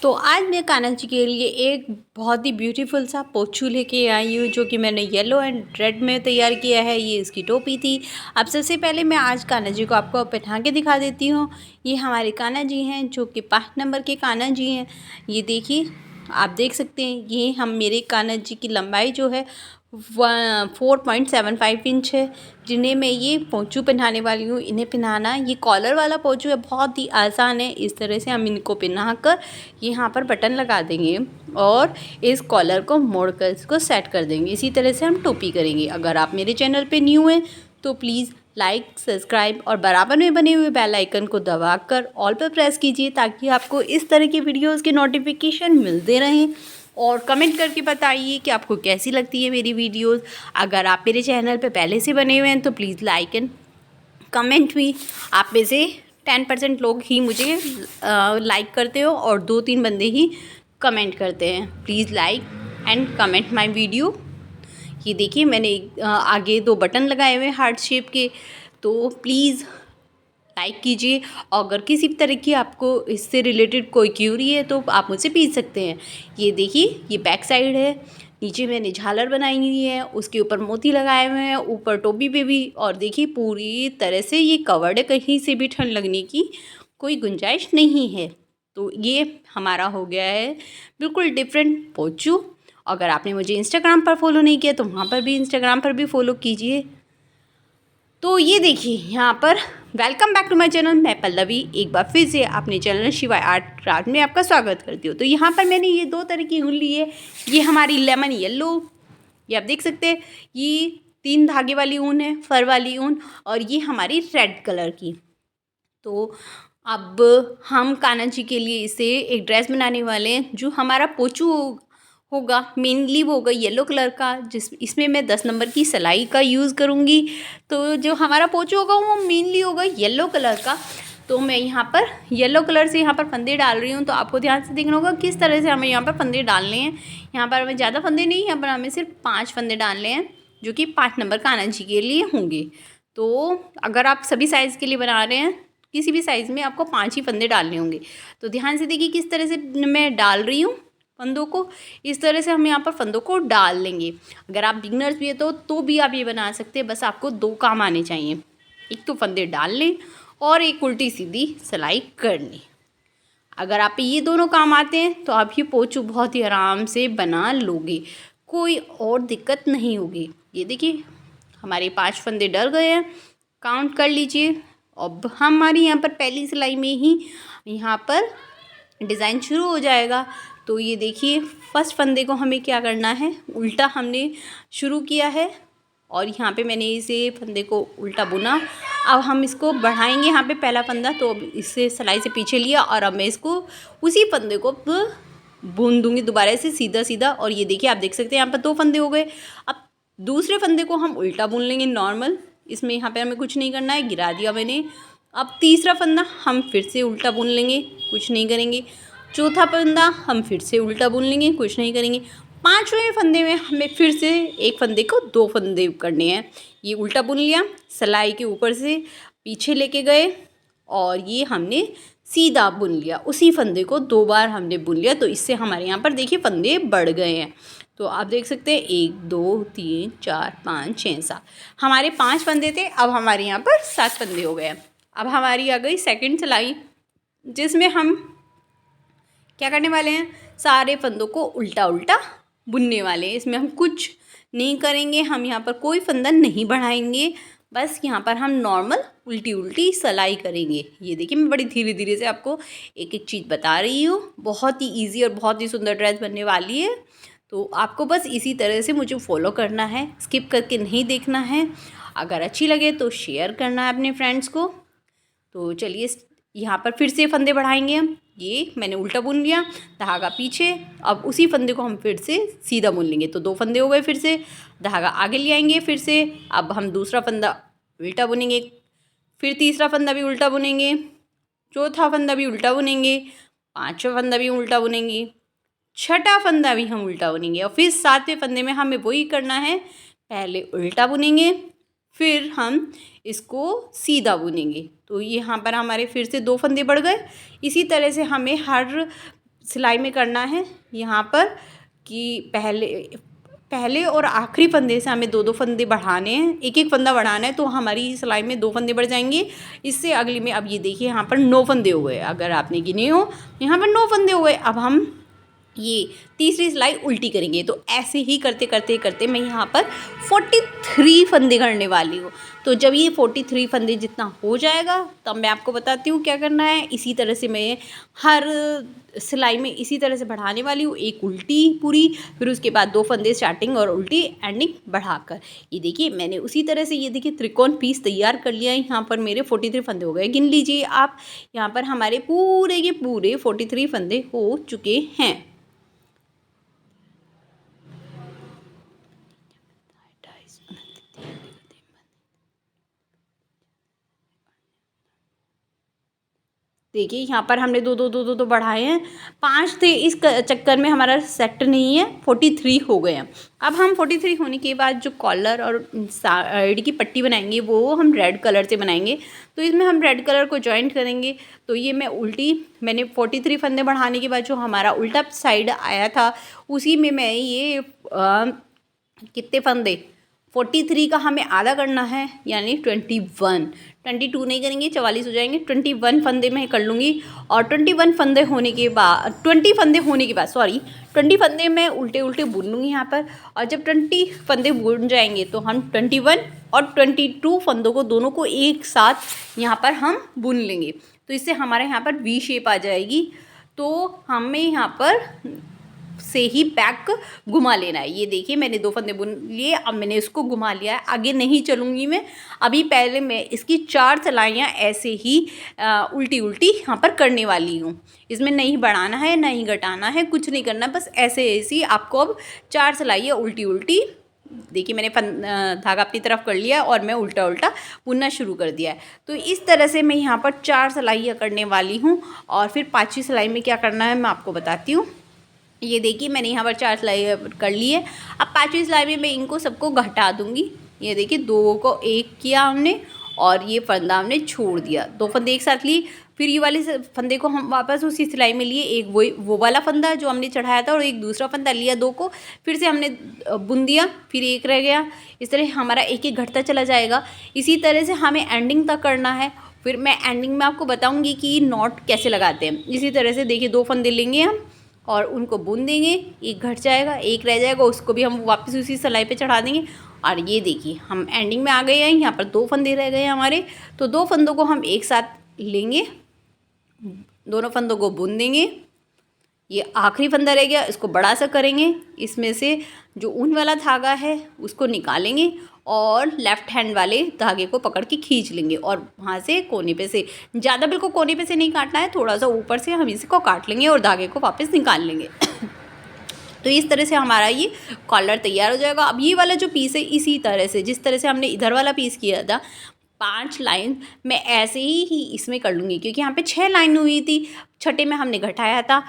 तो आज मैं कान्हा जी के लिए एक बहुत ही ब्यूटीफुल सा पोछू लेके आई हूँ, जो कि मैंने येलो एंड रेड में तैयार किया है। ये इसकी टोपी थी। अब सबसे पहले मैं आज कान्हा जी को आपको पहना के दिखा देती हूँ। ये हमारे कान्हा जी हैं, जो कि 5 नंबर के कान्हा जी हैं। ये देखिए, आप देख सकते हैं, ये हम मेरे कान्हा जी की लंबाई जो है 4.75 इंच है, जिन्हें मैं ये पोंचू पहनाने वाली हूँ। इन्हें पहनाना, ये कॉलर वाला पोंचू है, बहुत ही आसान है। इस तरह से हम इनको पहना कर यहाँ पर बटन लगा देंगे और इस कॉलर को मोड़कर इसको सेट कर देंगे। इसी तरह से हम टोपी करेंगे। अगर आप मेरे चैनल पे न्यू हैं तो प्लीज़ लाइक, सब्सक्राइब और बराबर में बने हुए बेल आइकन को दबाकर ऑल पर प्रेस कीजिए, ताकि आपको इस तरह की वीडियोज़ के नोटिफिकेशन मिलते रहें। और कमेंट करके बताइए कि आपको कैसी लगती है मेरी वीडियोस। अगर आप मेरे चैनल पे पहले से बने हुए हैं तो प्लीज़ लाइक एंड कमेंट भी। आप में से 10% लोग ही मुझे लाइक करते हो और 2-3 बंदे ही कमेंट करते हैं। Please like and comment my video. ये देखिए, मैंने आगे 2 बटन लगाए हुए हैं हार्ट शेप के, तो प्लीज़ लाइक कीजिए। और अगर किसी भी तरह की आपको इससे रिलेटेड कोई क्यूरी है तो आप मुझसे पूछ सकते हैं। ये देखिए, ये बैक साइड है। नीचे मैंने झालर बनाई हुई है, उसके ऊपर मोती लगाए हुए हैं, ऊपर टोपी पे भी। और देखिए, पूरी तरह से ये कवर्ड है, कहीं से भी ठंड लगने की कोई गुंजाइश नहीं है। तो ये हमारा हो गया है बिल्कुल डिफरेंट पोंचू। अगर आपने मुझे इंस्टाग्राम पर फॉलो नहीं किया तो वहाँ पर भी, इंस्टाग्राम पर भी फॉलो कीजिए। तो ये देखिए, यहाँ पर welcome back to my channel. मैं पल्लवी एक बार फिर से अपने चैनल शिवाय आर्ट क्राफ्ट में आपका स्वागत करती हूँ। तो यहाँ पर मैंने ये 2 तरह की ऊन ली है। ये हमारी लेमन येलो, ये आप देख सकते हैं, ये 3 धागे वाली ऊन है, फर वाली ऊन। और ये हमारी रेड कलर की। तो अब हम कान्हा जी के लिए इसे एक ड्रेस बनाने वाले हैं। जो हमारा पोंचू होगा मेनली वो होगा येलो कलर का, इसमें मैं 10 नंबर की सिलाई का यूज़ करूँगी। तो जो हमारा पोंचू होगा वो मेनली होगा येलो कलर का। तो मैं यहाँ पर येलो कलर से यहाँ पर फंदे डाल रही हूँ। तो आपको ध्यान से देखना होगा किस तरह से हमें यहाँ पर फंदे डालने हैं। यहाँ पर हमें ज़्यादा फंदे नहीं, यहाँ पर हमें सिर्फ 5 फंदे डालने हैं, जो कि 5 नंबर कान्हा जी के लिए होंगे। तो अगर आप सभी साइज़ के लिए बना रहे हैं, किसी भी साइज़ में आपको 5 ही फंदे डालने होंगे। तो ध्यान से देखिए किस तरह से मैं डाल रही हूँ फंदों को। इस तरह से हम यहाँ पर फंदों को डाल लेंगे। अगर आप बिगनर्स भी है तो भी आप ये बना सकते हैं। बस आपको 2 काम आने चाहिए, एक तो फंदे डाल लें और एक उल्टी सीधी सिलाई करनी। अगर आप ये दोनों काम आते हैं तो आप ये पोंचू बहुत ही आराम से बना लोगे, कोई और दिक्कत नहीं होगी। ये देखिए, हमारे 5 फंदे डल गए हैं, काउंट कर लीजिए। अब हमारी यहाँ पर पहली सिलाई में ही यहाँ पर डिज़ाइन शुरू हो जाएगा। तो ये देखिए, फर्स्ट फंदे को हमें क्या करना है, उल्टा हमने शुरू किया है और यहाँ पे मैंने इसे फंदे को उल्टा बुना। अब हम इसको बढ़ाएंगे। यहाँ पे पहला फंदा, तो अब इससे सिलाई से पीछे लिया और अब मैं इसको उसी फंदे को बुन दूंगी दोबारा से सीधा सीधा। और ये देखिए, आप देख सकते हैं यहाँ पर 2 फंदे हो गए। अब दूसरे फंदे को हम उल्टा बुन लेंगे नॉर्मल। इसमें यहाँ पे हमें कुछ नहीं करना है, गिरा दिया मैंने। अब तीसरा फंदा हम फिर से उल्टा बुन लेंगे, कुछ नहीं करेंगे। चौथा फंदा हम फिर से उल्टा बुन लेंगे, कुछ नहीं करेंगे। 5वें फंदे में हमें फिर से एक फंदे को 2 फंदे करने हैं। ये उल्टा बुन लिया, सिलाई के ऊपर से पीछे लेके गए और ये हमने सीधा बुन लिया। उसी फंदे को 2 बार हमने बुन लिया। तो इससे हमारे यहाँ पर देखिए फंदे बढ़ गए हैं। तो आप देख सकते हैं 1 2 3 4 5 6 7 हमारे 5 फंदे थे, अब हमारे यहाँ पर 7 फंदे हो गए हैं। अब हमारी आ गई सेकंड सिलाई, जिसमें हम क्या करने वाले हैं, सारे फंदों को उल्टा उल्टा बुनने वाले हैं। इसमें हम कुछ नहीं करेंगे, हम यहाँ पर कोई फंदा नहीं बढ़ाएंगे। बस यहाँ पर हम नॉर्मल उल्टी उल्टी सिलाई करेंगे। ये देखिए, मैं बड़ी धीरे धीरे से आपको एक एक चीज़ बता रही हूँ। बहुत ही इजी और बहुत ही सुंदर ड्रेस बनने वाली है। तो आपको बस इसी तरह से मुझे फॉलो करना है, स्किप करके नहीं देखना है। अगर अच्छी लगे तो शेयर करना है अपने फ्रेंड्स को। तो चलिए, यहाँ पर फिर से फंदे बढ़ाएंगे हम। ये मैंने उल्टा बुन लिया, धागा पीछे। अब उसी फंदे को हम फिर से सीधा बुन लेंगे। तो 2 फंदे हो गए, फिर से धागा आगे ले आएंगे फिर से। अब हम दूसरा फंदा उल्टा बुनेंगे, फिर तीसरा फंदा भी उल्टा बुनेंगे, चौथा फंदा भी उल्टा बुनेंगे, 5वां फंदा भी उल्टा बुनेंगे, 6ठा फंदा भी हम उल्टा बुनेंगे। और फिर 7वें फंदे में हमें वही करना है, पहले उल्टा बुनेंगे फिर हम इसको सीधा बुनेंगे। तो यहाँ पर हमारे फिर से 2 फंदे बढ़ गए। इसी तरह से हमें हर सिलाई में करना है यहाँ पर कि पहले और आखिरी फंदे से हमें 2-2 फंदे बढ़ाने हैं, एक एक फंदा बढ़ाना है, तो हमारी सिलाई में 2 फंदे बढ़ जाएंगे। इससे अगली में अब ये देखिए यहाँ पर 9 फंदे हो गए, अगर आपने गिने हो यहाँ पर 9 फंदे हो गए। अब हम ये तीसरी सिलाई उल्टी करेंगे। तो ऐसे ही करते करते करते मैं यहाँ पर 43 फंदे करने वाली हूँ। तो जब ये 43 फंदे जितना हो जाएगा तब मैं आपको बताती हूँ क्या करना है। इसी तरह से मैं हर सिलाई में इसी तरह से बढ़ाने वाली हूँ, एक उल्टी पूरी, फिर उसके बाद 2 फंदे स्टार्टिंग और उल्टी एंडिंग बढ़ाकर। ये देखिए मैंने उसी तरह से ये देखिए त्रिकोण पीस तैयार कर लिया है। यहाँ पर मेरे 43 फंदे हो गए, गिन लीजिए आप। यहाँ पर हमारे पूरे के पूरे 43 फंदे हो चुके हैं। देखिए यहाँ पर हमने दो बढ़ाए हैं, 5 थे, इस चक्कर में हमारा सेट नहीं है, 43 हो गए हैं। अब हम 43 होने के बाद जो कॉलर और साइड की पट्टी बनाएंगे वो हम रेड कलर से बनाएंगे। तो इसमें हम रेड कलर को जॉइंट करेंगे। तो ये मैंने 43 फंदे बढ़ाने के बाद जो हमारा उल्टा साइड आया था उसी में मैं ये कितने फंदे 43 का हमें आधा करना है, यानी 22 नहीं करेंगे, 44 हो जाएंगे। 21 फंदे मैं कर लूँगी और 21 फंदे होने के बाद 20 फंदे होने के बाद 20 फंदे मैं उल्टे उल्टे बुन लूँगी यहाँ पर। और जब 20 फंदे बुन जाएंगे तो हम 21 और 22 फंदों को दोनों को एक साथ यहाँ पर हम बुन लेंगे। तो इससे हमारे यहाँ पर वी शेप आ जाएगी। तो हमें यहाँ पर से ही बैक घुमा लेना है। ये देखिए मैंने 2 फंदे बुन लिए, अब मैंने इसको घुमा लिया है, आगे नहीं चलूँगी मैं अभी। पहले मैं इसकी 4 सिलाइयाँ ऐसे ही उल्टी उल्टी यहाँ पर करने वाली हूँ। इसमें नहीं बढ़ाना है नहीं घटाना है, कुछ नहीं करना, बस ऐसे ऐसी आपको अब 4 सिलाइयाँ उल्टी उल्टी। देखिए मैंने धागा अपनी तरफ कर लिया और मैं उल्टा उल्टा बुनना शुरू कर दिया है। तो इस तरह से मैं यहाँ पर 4 सिलाइयाँ करने वाली हूँ। और फिर 5वीं सिलाई में क्या करना है मैं आपको बताती हूँ। ये देखिए मैंने यहाँ पर 4 सिलाई कर ली है। अब 5वीं सिलाई में मैं इनको सबको घटा दूँगी। ये देखिए 2 को 1 किया हमने और ये फंदा हमने छोड़ दिया, 2 फंदे एक साथ लिए। फिर ये वाले फंदे को हम वापस उसी सिलाई में लिए, एक वो वाला फंदा जो हमने चढ़ाया था और एक दूसरा फंदा लिया, 2 को फिर से हमने बुन दिया, फिर 1 रह गया। इस तरह हमारा एक एक घटता चला जाएगा। इसी तरह से हमें एंडिंग तक करना है। फिर मैं एंडिंग में आपको बताऊँगी कि नॉट कैसे लगाते हैं। इसी तरह से देखिए 2 फंदे लेंगे हम और उनको बुन देंगे, एक घट जाएगा, एक रह जाएगा, उसको भी हम वापस उसी सिलाई पे चढ़ा देंगे। और ये देखिए हम एंडिंग में आ गए हैं, यहाँ पर 2 फंदे रह गए हमारे। तो 2 फंदों को हम एक साथ लेंगे, दोनों फंदों को बुन देंगे। ये आखिरी फंदा रह गया, इसको बड़ा सा करेंगे, इसमें से जो ऊन वाला धागा है उसको निकालेंगे और लेफ़्ट हैंड वाले धागे को पकड़ के खींच लेंगे और वहाँ से कोने पे से, ज़्यादा बिल्कुल कोने पे से नहीं काटना है, थोड़ा सा ऊपर से हम इसको काट लेंगे और धागे को वापस निकाल लेंगे। तो इस तरह से हमारा ये कॉलर तैयार हो जाएगा। अब ये वाला जो पीस है इसी तरह से, जिस तरह से हमने इधर वाला पीस किया था 5 लाइन मैं ऐसे ही इसमें कर लूँगी, क्योंकि यहाँ पे 6 लाइन हुई थी, छठे में हमने घटाया था।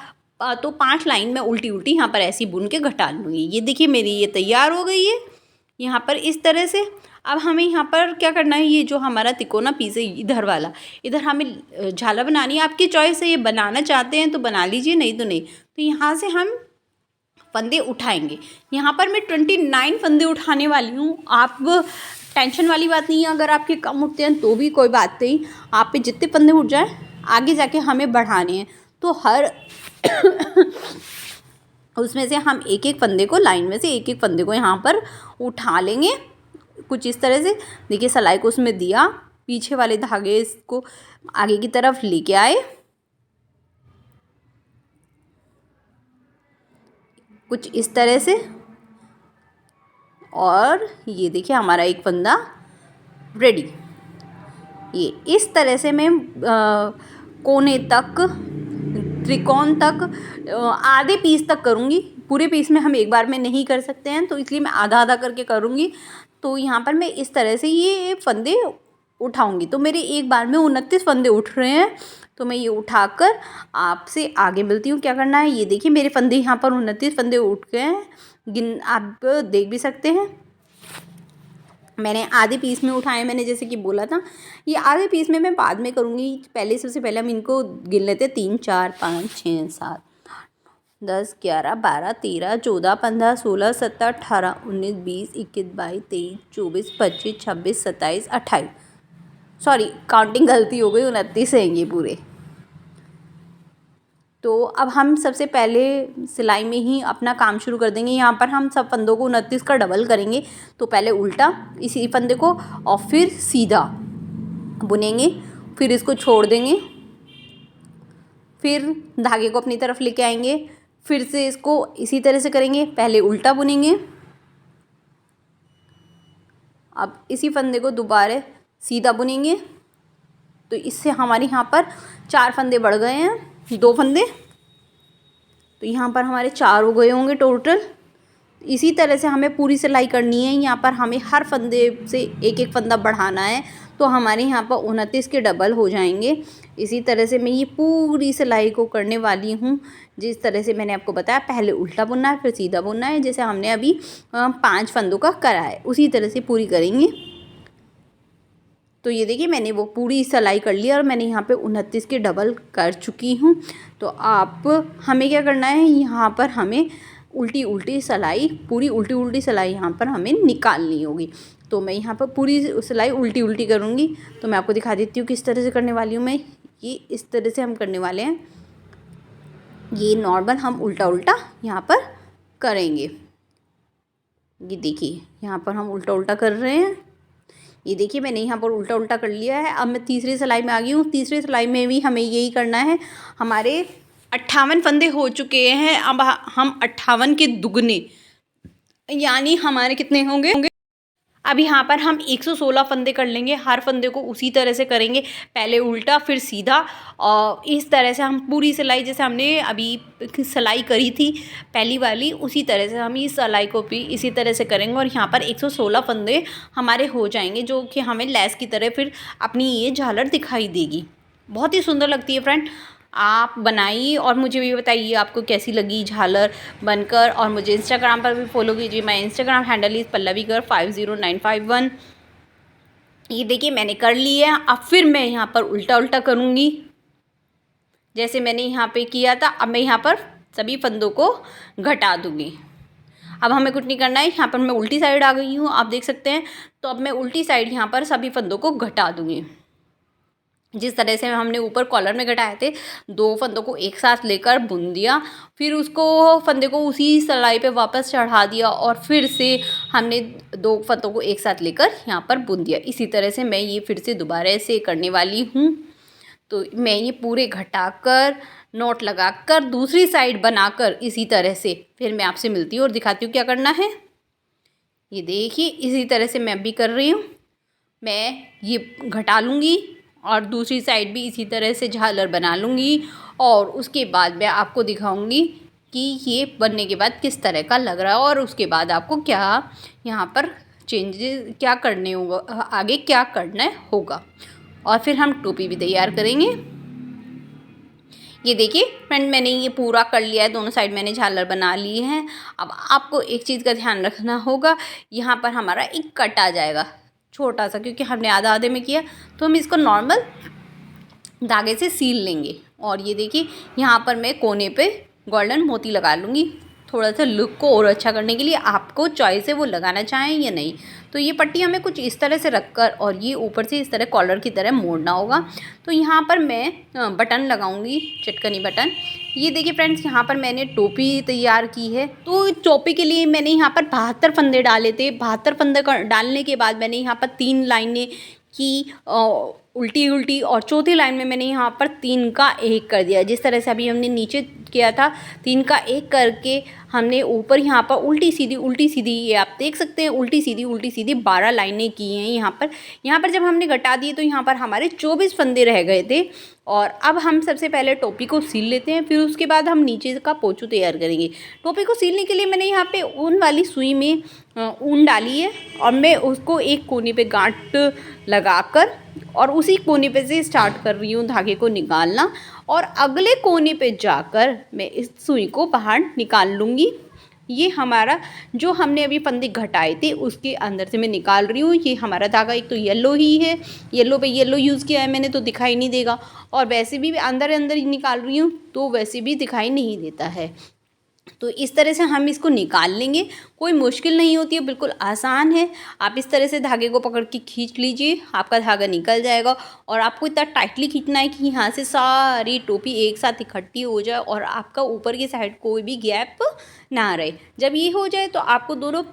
तो 5 लाइन में उल्टी उल्टी यहाँ पर ऐसी बुन के घटा लूँगी। ये देखिए मेरी ये तैयार हो गई है यहाँ पर इस तरह से। अब हमें यहाँ पर क्या करना है, ये जो हमारा तिकोना पीस है इधर वाला, इधर हमें झाला बनानी है। आपकी चॉइस है, ये बनाना चाहते हैं तो बना लीजिए, नहीं तो नहीं। तो यहाँ से हम फंदे उठाएंगे। यहाँ पर मैं 29 फंदे उठाने वाली हूँ। आप टेंशन वाली बात नहीं है, अगर आपके कम उठते हैं तो भी कोई बात नहीं, आप पे जितने फंदे उठ जाए आगे जाके हमें बढ़ाने हैं। तो हर उसमें से हम एक एक फंदे को, लाइन में से एक एक फंदे को यहाँ पर उठा लेंगे कुछ इस तरह से। देखिए सिलाई को उसमें दिया, पीछे वाले धागे इसको आगे की तरफ लेके आए कुछ इस तरह से। और ये देखिए हमारा एक फंदा रेडी। ये इस तरह से मैं कोने तक, त्रिकोण तक, आधे पीस तक करूँगी। पूरे पीस में हम एक बार में नहीं कर सकते हैं, तो इसलिए मैं आधा आधा करके करूँगी। तो यहाँ पर मैं इस तरह से ये फंदे उठाऊँगी। तो मेरे एक बार में 29 फंदे उठ रहे हैं। तो मैं ये उठाकर आपसे आगे मिलती हूँ। क्या करना है, ये देखिए मेरे फंदे यहाँ पर 29 फंदे उठ गए हैं, आप देख भी सकते हैं। मैंने आधे पीस में उठाए, मैंने जैसे कि बोला था। ये आधे पीस में मैं बाद में करूँगी, पहले सबसे पहले हम इनको गिन लेते हैं। 3 4 5 6 7 10, 11, 12, 13, 14, 15, 16, 17, 18, 19, 20, 21, 22, 23, 24, 25, 26, 27, 28। सॉरी, काउंटिंग गलती हो गई, 29 हैं ये पूरे। तो अब हम सबसे पहले सिलाई में ही अपना काम शुरू कर देंगे। यहाँ पर हम सब फंदों को 29 का डबल करेंगे। तो पहले उल्टा इसी फंदे को और फिर सीधा बुनेंगे, फिर इसको छोड़ देंगे, फिर धागे को अपनी तरफ लेके आएंगे, फिर से इसको इसी तरह से करेंगे, पहले उल्टा बुनेंगे, अब इसी फंदे को दोबारा सीधा बुनेंगे। तो इससे हमारे यहाँ पर 4 फंदे बढ़ गए हैं, 2 फंदे, तो यहाँ पर हमारे 4 हो गए होंगे टोटल। इसी तरह से हमें पूरी सिलाई करनी है। यहाँ पर हमें हर फंदे से एक एक फंदा बढ़ाना है, तो हमारे यहाँ पर 29 के डबल हो जाएंगे। इसी तरह से मैं ये पूरी सिलाई को करने वाली हूँ, जिस तरह से मैंने आपको बताया, पहले उल्टा बुनना है, फिर सीधा बुनना है, जैसे हमने अभी 5 फंदों का करा है, उसी तरह से पूरी करेंगे। तो ये देखिए मैंने वो पूरी सिलाई कर ली और मैंने यहाँ पे 29 के डबल कर चुकी हूँ। तो आप हमें क्या करना है, यहाँ पर हमें उल्टी उल्टी सिलाई, पूरी उल्टी उल्टी सिलाई यहाँ पर हमें निकालनी होगी। तो मैं यहाँ पर पूरी सिलाई उल्टी उल्टी करूँगी। तो मैं आपको दिखा देती हूँ किस तरह से करने वाली हूँ मैं। ये इस तरह से हम करने वाले हैं, ये नॉर्मल हम उल्टा उल्टा यहाँ पर करेंगे। ये देखिए यहाँ पर हम उल्टा उल्टा कर रहे हैं। ये देखिए मैंने यहाँ पर उल्टा उल्टा कर लिया है। अब मैं तीसरी सिलाई में आ गई हूँ। तीसरी सिलाई में भी हमें यही करना है। हमारे 58 फंदे हो चुके हैं। अब हम 58 के दुगने, यानी हमारे कितने होंगे। अब यहाँ पर हम 116 फंदे कर लेंगे। हर फंदे को उसी तरह से करेंगे, पहले उल्टा फिर सीधा, और इस तरह से हम पूरी सिलाई, जैसे हमने अभी सिलाई करी थी पहली वाली, उसी तरह से हम इस सिलाई को भी इसी तरह से करेंगे। और यहाँ पर 116 फंदे हमारे हो जाएंगे, जो कि हमें लेस की तरह फिर अपनी ये झालर दिखाई देगी। बहुत ही सुंदर लगती है फ्रेंड। आप बनाइए और मुझे भी बताइए आपको कैसी लगी झालर बनकर। और मुझे इंस्टाग्राम पर भी फॉलो कीजिए। My Instagram handle is pallavi500951। ये देखिए मैंने कर ली है। अब फिर मैं यहाँ पर उल्टा उल्टा करूँगी, जैसे मैंने यहाँ पे किया था। अब मैं यहाँ पर सभी फंदों को घटा दूँगी। अब हमें कुछ नहीं करना है। यहाँ पर मैं उल्टी साइड आ गई हूँ, आप देख सकते हैं। तो अब मैं उल्टी साइड यहाँ पर सभी फंदों को घटा दूँगी। जिस तरह से हमने ऊपर कॉलर में घटाए थे, 2 फंदों को एक साथ लेकर बुन दिया, फिर उसको फंदे को उसी सिलाई पे वापस चढ़ा दिया, और फिर से हमने 2 फंदों को एक साथ लेकर यहाँ पर बुन दिया। इसी तरह से मैं ये फिर से दोबारा से करने वाली हूँ। तो मैं ये पूरे घटाकर नोट लगाकर दूसरी साइड बनाकर इसी तरह से फिर मैं आपसे मिलती हूँ और दिखाती हूँ क्या करना है। ये देखिए इसी तरह से मैं भी कर रही हूँ। मैं ये घटा लूँगी और दूसरी साइड भी इसी तरह से झालर बना लूँगी, और उसके बाद मैं आपको दिखाऊंगी कि ये बनने के बाद किस तरह का लग रहा है, और उसके बाद आपको क्या यहाँ पर चेंजेस क्या करने होगा, आगे क्या करना होगा। और फिर हम टोपी भी तैयार करेंगे। ये देखिए फ्रेंड मैंने ये पूरा कर लिया है, दोनों साइड मैंने झालर बना ली है। अब आपको एक चीज़ का ध्यान रखना होगा, यहाँ पर हमारा एक कट आ जाएगा छोटा सा, क्योंकि हमने आधा आधे में किया, तो हम इसको नॉर्मल धागे से सील लेंगे। और ये देखिए यहाँ पर मैं कोने पे गोल्डन मोती लगा लूँगी, थोड़ा सा लुक को और अच्छा करने के लिए। आपको चॉइस है वो लगाना चाहें या नहीं। तो ये पट्टी हमें कुछ इस तरह से रखकर और ये ऊपर से इस तरह कॉलर की तरह मोड़ना होगा। तो यहाँ पर मैं बटन लगाऊंगी, चटकनी बटन। ये देखिए फ्रेंड्स यहाँ पर मैंने टोपी तैयार की है। तो टोपी के लिए मैंने यहाँ पर 72 फंदे डाले थे। 72 फंदे डालने के बाद मैंने यहाँ पर 3 लाइनें की उल्टी उल्टी, और चौथी लाइन में मैंने यहाँ पर 3 का 1 कर दिया। जिस तरह से अभी हमने नीचे किया था 3 का 1 करके हमने ऊपर यहाँ पर उल्टी सीधी, ये आप देख सकते हैं, उल्टी सीधी 12 लाइनें की हैं यहाँ पर जब हमने घटा दिए तो यहाँ पर हमारे 24 फंदे रह गए थे। और अब हम सबसे पहले टोपी को सील लेते हैं, फिर उसके बाद हम नीचे का पोंचू तैयार करेंगे। टोपी को सीलने के लिए मैंने यहाँ पे ऊन वाली सुई में ऊन डाली है, और मैं उसको एक कोने पे गांठ लगाकर और उसी कोने पे से स्टार्ट कर रही हूँ धागे को निकालना, और अगले कोने पे जाकर मैं इस सुई को बाहर निकाल लूँगी। ये हमारा जो हमने अभी फंदे घटाए थे उसके अंदर से मैं निकाल रही हूँ। ये हमारा धागा एक तो येलो ही है, येलो पे येलो यूज़ किया है मैंने, तो दिखाई नहीं देगा, और वैसे भी अंदर अंदर ही निकाल रही हूँ तो वैसे भी दिखाई नहीं देता है। तो इस तरह से हम इसको निकाल लेंगे। कोई मुश्किल नहीं होती है, बिल्कुल आसान है। आप इस तरह से धागे को पकड़ के खींच लीजिए, आपका धागा निकल जाएगा। और आपको इतना टाइटली खींचना है कि यहाँ से सारी टोपी एक साथ इकट्ठी हो जाए और आपका ऊपर की साइड कोई भी गैप ना रहे। जब ये हो जाए तो आपको दोनों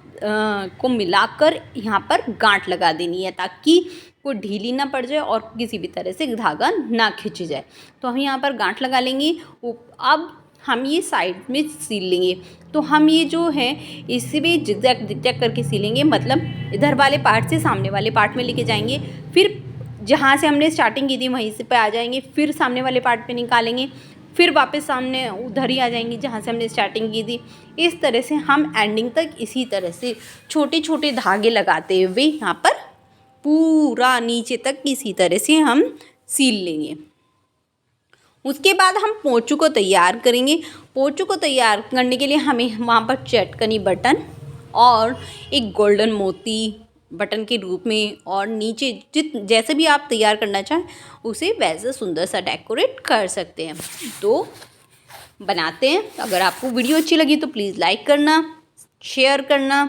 को मिलाकर यहाँ पर गांठ लगा देनी है, ताकि वो ढीली ना पड़ जाए और किसी भी तरह से धागा ना खिंच जाए। तो हम यहाँ पर गांठ लगा लेंगे। अब हम ये साइड में सिल लेंगे। तो हम ये जो है इसे भी जिगजैग जिगजैग करके सिलेंगे, मतलब इधर वाले पार्ट से सामने वाले पार्ट में लेके जाएंगे, फिर जहाँ से हमने स्टार्टिंग की थी वहीं से पे आ जाएंगे, फिर सामने वाले पार्ट पे निकालेंगे, फिर वापस सामने उधर ही आ जाएंगे जहाँ से हमने स्टार्टिंग की थी। इस तरह से हम एंडिंग तक इसी तरह से छोटे छोटे धागे लगाते हुए यहाँ पर पूरा नीचे तक इसी तरह से हम सिल लेंगे। उसके बाद हम पोंचू को तैयार करेंगे। पोंचू को तैयार करने के लिए हमें वहाँ पर चटकनी बटन और एक गोल्डन मोती बटन के रूप में, और नीचे जैसे भी आप तैयार करना चाहें उसे वैसे सुंदर सा डेकोरेट कर सकते हैं। तो बनाते हैं। अगर आपको वीडियो अच्छी लगी तो प्लीज़ लाइक करना, शेयर करना,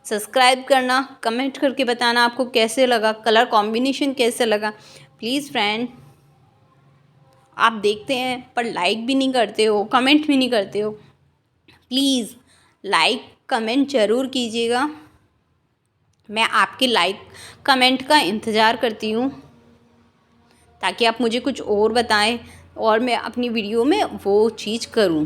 सब्सक्राइब करना, कमेंट करके बताना आपको कैसे लगा, कलर कॉम्बिनेशन कैसे लगा। प्लीज़ फ्रेंड, आप देखते हैं पर लाइक भी नहीं करते हो, कमेंट भी नहीं करते हो। प्लीज़ लाइक कमेंट ज़रूर कीजिएगा। मैं आपके लाइक कमेंट का इंतज़ार करती हूँ, ताकि आप मुझे कुछ और बताएं और मैं अपनी वीडियो में वो चीज़ करूँ।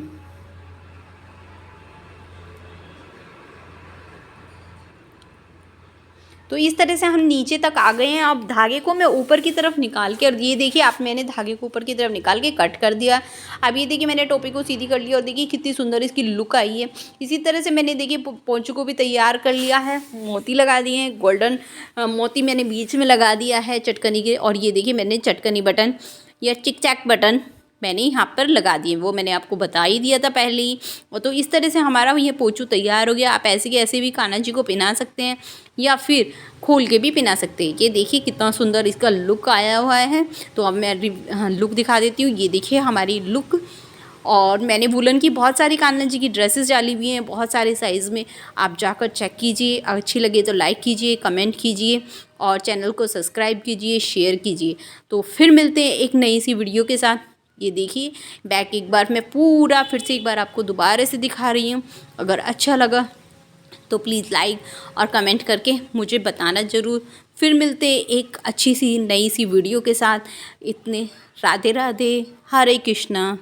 तो इस तरह से हम नीचे तक आ गए हैं। अब धागे को मैं ऊपर की तरफ निकाल के, और ये देखिए आप, मैंने धागे को ऊपर की तरफ निकाल के कट कर दिया। अब ये देखिए मैंने टोपी को सीधी कर लिया और देखिए कितनी सुंदर इसकी लुक आई है। इसी तरह से मैंने देखिए पोंचू को भी तैयार कर लिया है, मोती लगा दिए हैं, गोल्डन मोती मैंने बीच में लगा दिया है चटकनी के। और ये देखिए मैंने चटकनी बटन या चिक चैक बटन मैंने यहाँ पर लगा दिए, वो मैंने आपको बता ही दिया था पहले ही। और तो इस तरह से हमारा ये पोंचू तैयार हो गया। आप ऐसे के ऐसे भी कान्हा जी को पहना सकते हैं या फिर खोल के भी पहना सकते हैं। ये देखिए कितना सुंदर इसका लुक आया हुआ है। तो अब मैं लुक दिखा देती हूँ। ये देखिए हमारी लुक। और मैंने वुलन की बहुत सारी कान्हा जी की ड्रेसेस डाली हुई हैं, बहुत सारे साइज़ में। आप जाकर चेक कीजिए, अच्छी लगे तो लाइक कीजिए, कमेंट कीजिए और चैनल को सब्सक्राइब कीजिए, शेयर कीजिए। तो फिर मिलते हैं एक नई सी वीडियो के साथ। ये देखिए बैक एक बार मैं पूरा फिर से एक बार आपको दोबारा से दिखा रही हूँ। अगर अच्छा लगा तो प्लीज़ लाइक और कमेंट करके मुझे बताना ज़रूर। फिर मिलते हैं एक अच्छी सी नई सी वीडियो के साथ। इतने राधे राधे, हरे कृष्णा।